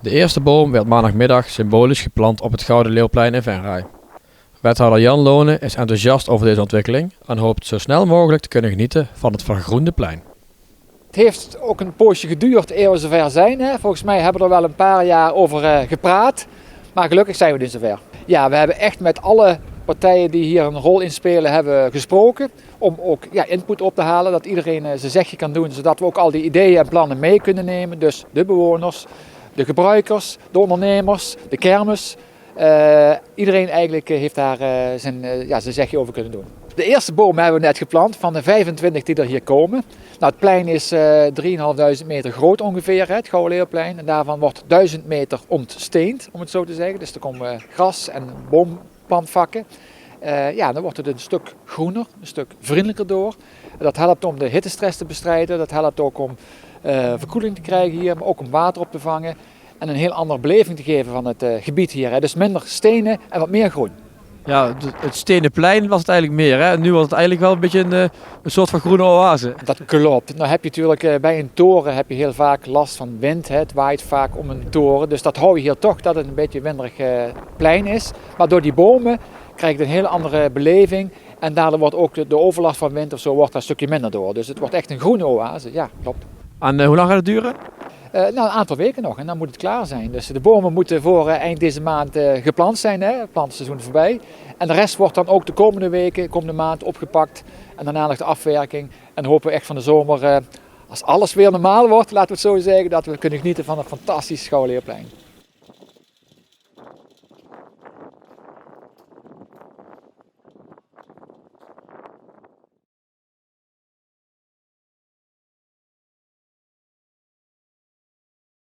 De eerste boom werd maandagmiddag symbolisch geplant op het Gouden Leeuwplein in Venray. Wethouder Jan Lonen is enthousiast over deze ontwikkeling en hoopt zo snel mogelijk te kunnen genieten van het vergroende plein. Het heeft ook een poosje geduurd eer we zover zijn. Hè. Volgens mij hebben we er wel een paar jaar over gepraat, maar gelukkig zijn we nu zover. Ja, we hebben echt met alle partijen die hier een rol in spelen hebben gesproken om ook input op te halen, dat iedereen zijn zegje kan doen, zodat we ook al die ideeën en plannen mee kunnen nemen. Dus de bewoners, de gebruikers, de ondernemers, de kermis. Iedereen eigenlijk heeft daar zijn zegje over kunnen doen. De eerste bomen hebben we net geplant van de 25 die er hier komen. Nou, het plein is 3.500 meter groot ongeveer, het Gouden Leeuwplein. En daarvan wordt 1000 meter ontsteend, om het zo te zeggen. Dus er komen gras en boomplanvakken. Dan wordt het een stuk groener, een stuk vriendelijker door. Dat helpt om de hittestress te bestrijden. Dat helpt ook om verkoeling te krijgen hier, maar ook om water op te vangen. En een heel andere beleving te geven van het gebied hier. Hè. Dus minder stenen en wat meer groen. Ja, het stenen plein was het eigenlijk meer. Hè? Nu was het eigenlijk wel een beetje een soort van groene oase. Dat klopt. Nou heb je natuurlijk bij een toren heb je heel vaak last van wind. Hè. Het waait vaak om een toren. Dus dat hou je hier toch dat het een beetje een winderig plein is. Maar door die bomen krijg je een heel andere beleving. En daardoor wordt ook de overlast van wind of zo wordt daar een stukje minder door. Dus het wordt echt een groene oase. Ja, klopt. En hoe lang gaat het duren? Een aantal weken nog en dan moet het klaar zijn. Dus de bomen moeten voor eind deze maand geplant zijn, hè? Het plantseizoen is voorbij. En de rest wordt dan ook de komende weken, komende maand opgepakt. En daarna nog de afwerking. En hopen we echt van de zomer, als alles weer normaal wordt, laten we het zo zeggen, dat we kunnen genieten van een fantastisch Gouden Leeuwplein.